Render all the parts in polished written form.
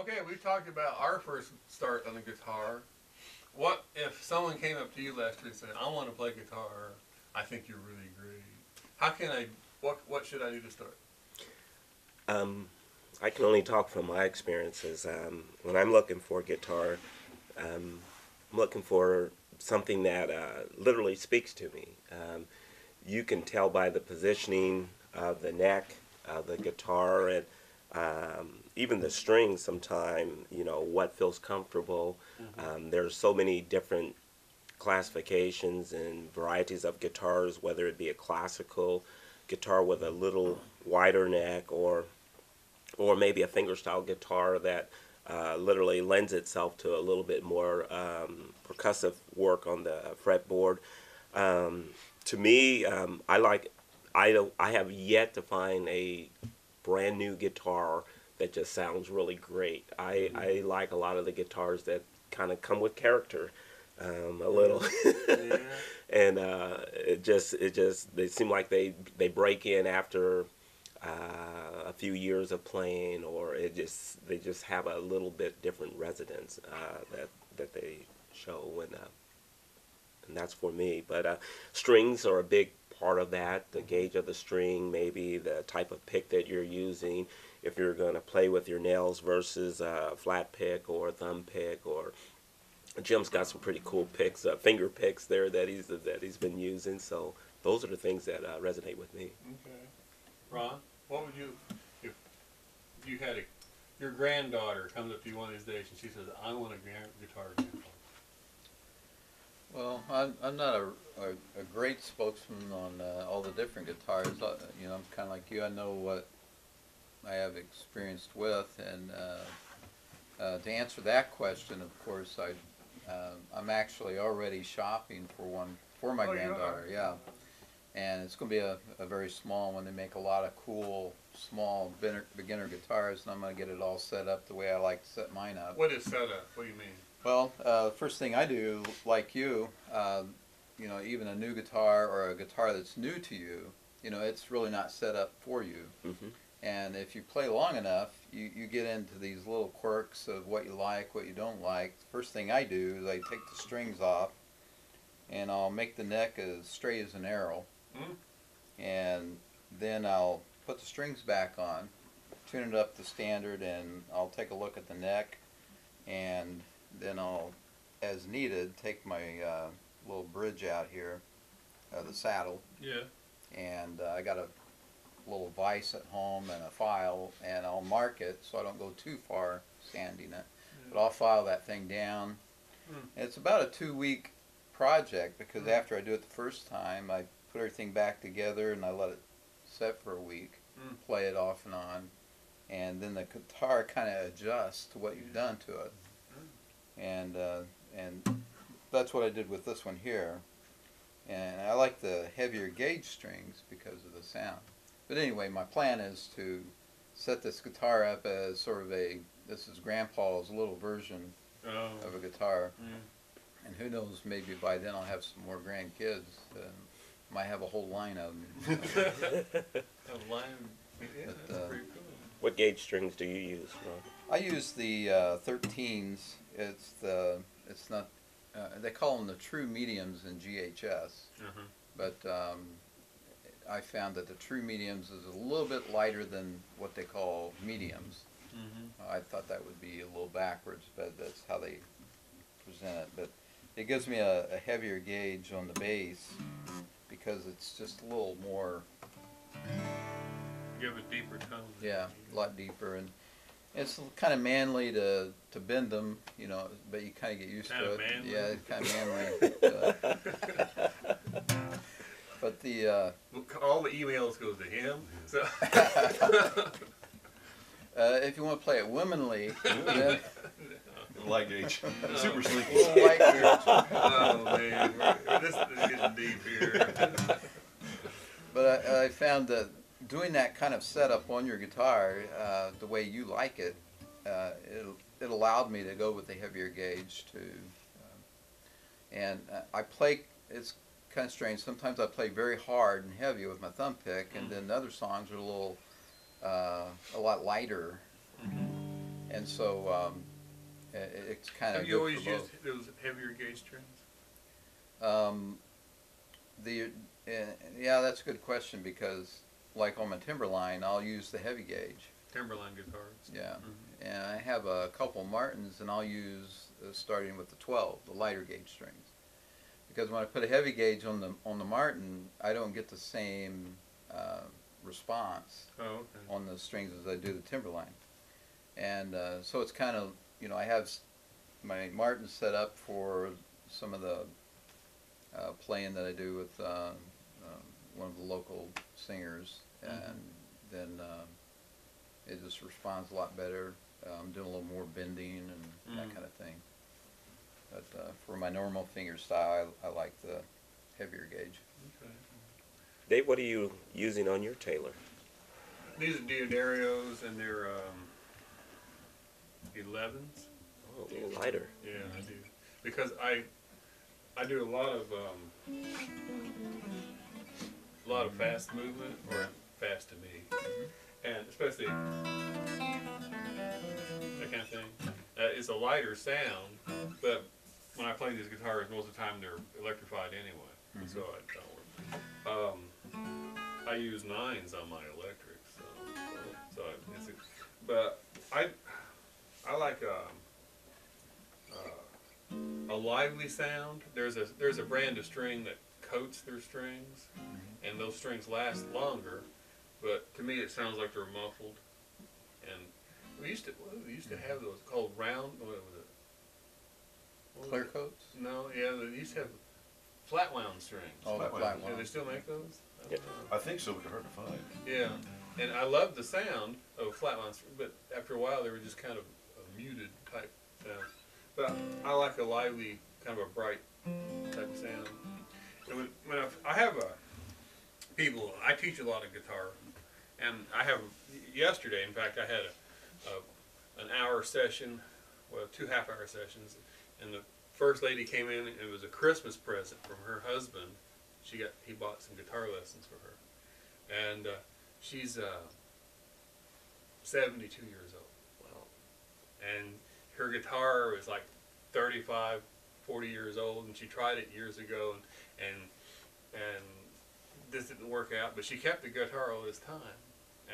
Okay, we talked about our first start on the guitar. What if someone came up to you last year and said, "I want to play guitar. I think you're really great. How can I? What should I do to start?" Um, I can only talk from my experiences. When I'm looking for a guitar, I'm looking for something that literally speaks to me. You can tell by the positioning of the neck, of the guitar, and even the strings. Sometimes, what feels comfortable. There's so many different classifications and varieties of guitars, whether it be a classical guitar with a little wider neck, or maybe a fingerstyle guitar that literally lends itself to a little bit more percussive work on the fretboard. Um, to me, I have yet to find a brand new guitar that just sounds really great. I like a lot of the guitars that kind of come with character, a little, Yeah. and it just they seem like they break in after a few years of playing, or they just have a little bit different resonance that they show, and that's for me. But strings are a big part of that. The gauge of the string, maybe the type of pick that you're using. If you're going to play with your nails versus a flat pick or a thumb pick, or Jim's got some pretty cool picks, finger picks there that he's been using. So those are the things that resonate with me. Okay. Ron, what would you if you had your granddaughter comes up to you one of these days and she says, "I want a guitar, grandpa." Well, I'm not a great spokesman on all the different guitars. I'm kind of like you. I know what I have experienced with, and to answer that question, of course, I'm actually already shopping for one for my Oh, you are? granddaughter. Yeah, and it's going to be a very small one. They make a lot of cool small beginner guitars, and I'm going to get it all set up the way I like to set mine up. What is setup? What do you mean? Well, first thing I do, like you, even a new guitar or a guitar that's new to you, it's really not set up for you. Hmm. And if you play long enough, you get into these little quirks of what you like, what you don't like. First thing I do is I take the strings off, and I'll make the neck as straight as an arrow, Hmm? and then I'll put the strings back on, tune it up to standard, and I'll take a look at the neck, and then I'll, as needed, take my little bridge out here, the saddle, Yeah. and I got a little vise at home and a file, and I'll mark it so I don't go too far sanding it. But I'll file that thing down. Hmm. It's about a 2-week project because after I do it the first time, I put everything back together and I let it set for a week, play it off and on, and then the guitar kind of adjusts to what you've done to it. And that's what I did with this one here. And I like the heavier gauge strings because of the sound. But anyway, my plan is to set this guitar up as sort of this is Grandpa's little version Oh. of a guitar. Yeah. And who knows, maybe by then I'll have some more grandkids. Might have a whole line of them. A line. Yeah, But, that's pretty cool. What gauge strings do you use, Ron? I use the 13s. It's not. They call them the true mediums in GHS, Uh-huh. but I found that the true mediums is a little bit lighter than what they call mediums. Mm-hmm. I thought that would be a little backwards, but that's how they present it. But it gives me a heavier gauge on the bass because it's just a little more, Give a deeper tone. yeah, a lot deeper, and it's kind of manly to bend them, but you kind of get used Kinda to it. manly? Yeah, it's kind of manly. But the All the emails goes to him. So. if you want to play it womanly, then Light gauge. Super sneaky. little white gauge. Oh man, this is getting deep here. But I found that doing that kind of setup on your guitar, the way you like it, it allowed me to go with the heavier gauge too. And I play. It's kind of strange. Sometimes I play very hard and heavy with my thumb pick, and then other songs are a lot lighter. And so it's kind of Have you good always for used both. those heavier gauge strings? Um, the yeah, that's a good question because like on my Timberline, I'll use the heavy gauge. Timberline guitars. Yeah, Mhm. and I have a couple Martins, and I'll use starting with the 12, the lighter gauge strings, because when I put a heavy gauge on the Martin, I don't get the same response Oh, okay. on the strings as I do the Timberline, and so it's kind of, I have my Martin set up for some of the playing that I do with one of the local singers, and then it just responds a lot better. I'm doing a little more bending and that kind of thing. But for my normal finger style, I like the heavier gauge. Okay. Dave, what are you using on your Taylor? These are Dionarios, and they're 11s. Oh, a little lighter. Yeah, I do, because I do a lot of fast movement, or fast to me, and especially that kind of thing. It's a lighter sound, but when I play these guitars, most of the time they're electrified anyway, so I don't. I use 9s on my electrics, but I like a lively sound. There's a brand of string that coats their strings, and those strings last longer. But to me, it sounds like they're muffled. And we used to have those called round. What was it? What was Clear it? coats? No, yeah, they used to have flat wound strings. Oh, the Flat flat wound. Do they one. still make those? I don't Yeah. know. I think so, but they're hard to find. Yeah, and I love the sound of flat wound, but after a while they were just kind of a muted type sound. But I like a lively, kind of a bright type of sound. And when I have people, I teach a lot of guitar, and I have yesterday. In fact, I had an hour session, well, 2 half-hour sessions, and the first lady came in, and it was a Christmas present from her husband. He bought some guitar lessons for her, and she's 72 years old. Wow. And her guitar was like 35, 40 years old, and she tried it years ago, and this didn't work out, but she kept the guitar all this time.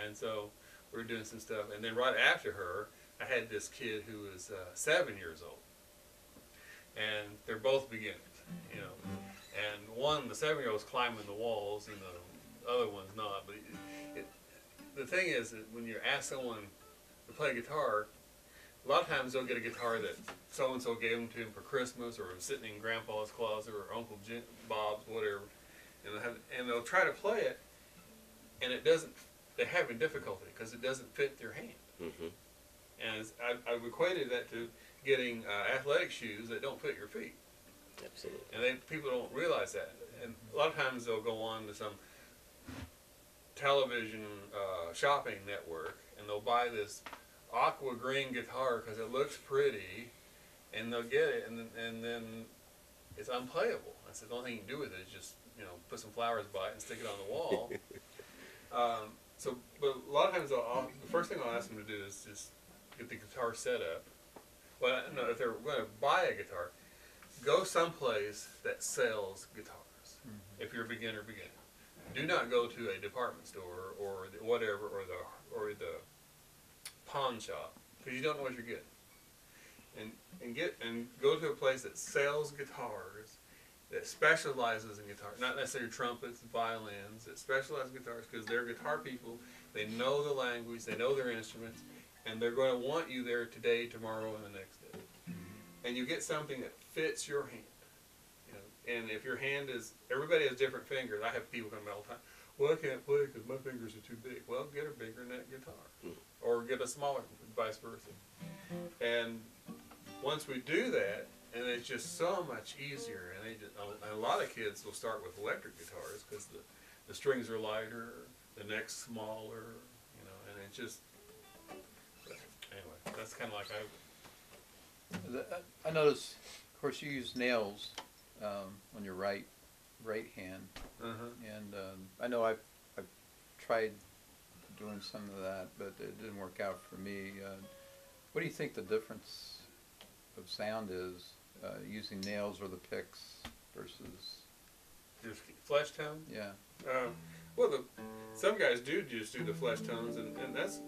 And so we were doing some stuff, and then right after her, I had this kid who was 7 years old, and they're both beginners, and the 7-year-old was climbing the walls, and the other one's not. But the thing is that when you ask someone to play guitar, a lot of times they'll get a guitar that so-and-so gave them to him for Christmas, or was sitting in Grandpa's closet, or Uncle Bob's, whatever, and they'll try to play it, and they're having difficulty because it doesn't fit their hand. Mm-hmm. And I've equated that to getting athletic shoes that don't fit your feet. Absolutely. And people don't realize that. And a lot of times they'll go on to some television shopping network, and they'll buy this aqua green guitar because it looks pretty, and they'll get it, and then it's unplayable. I said, the only thing you can do with it is just put some flowers by it and stick it on the wall. But a lot of times the first thing I'll ask them to do is just get the guitar set up. Well, no, if they're going to buy a guitar, go someplace that sells guitars. If you're a beginner. Do not go to a department store or whatever, or the pawn shop, because you don't know what you're getting. And go to a place that sells guitars, that specializes in guitar, not necessarily trumpets, violins, that specialize in guitars, because they're guitar people. They know the language, they know their instruments, and they're going to want you there today, tomorrow, and the next day. And you get something that fits your hand. And if your hand everybody has different fingers. I have people come all the time, well, I can't play because my fingers are too big. Well, get a bigger neck guitar, or get a smaller, vice versa. And once we do that, and it's just so much easier, and a lot of kids will start with electric guitars because the strings are lighter, the neck's smaller, and it's just, anyway, that's kind of like I notice, of course, you use nails on your right hand, and I know I've tried doing some of that, but it didn't work out for me. What do you think the difference of sound is using nails or the picks versus, Just flesh tone. yeah? Well, some guys do just do the flesh tones, and that's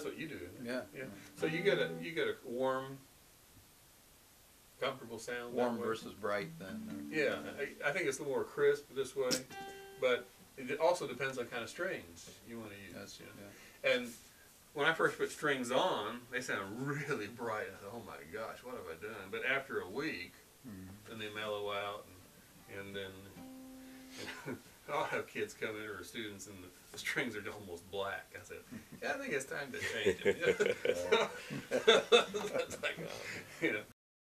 what you do. Isn't it? Yeah. Yeah. So you get a warm, comfortable sound. Warm that way. versus bright then. Yeah, I think it's a little more crisp this way, but it also depends on kind of strings you want to use. That's, you know? yeah. And when I first put strings on, they sound really bright. I thought, oh my gosh, what have I done? But after a week, then they mellow out, and then I'll have kids come in or students, and the strings are almost black. I said, yeah, I think it's time to change it. It's like, you know,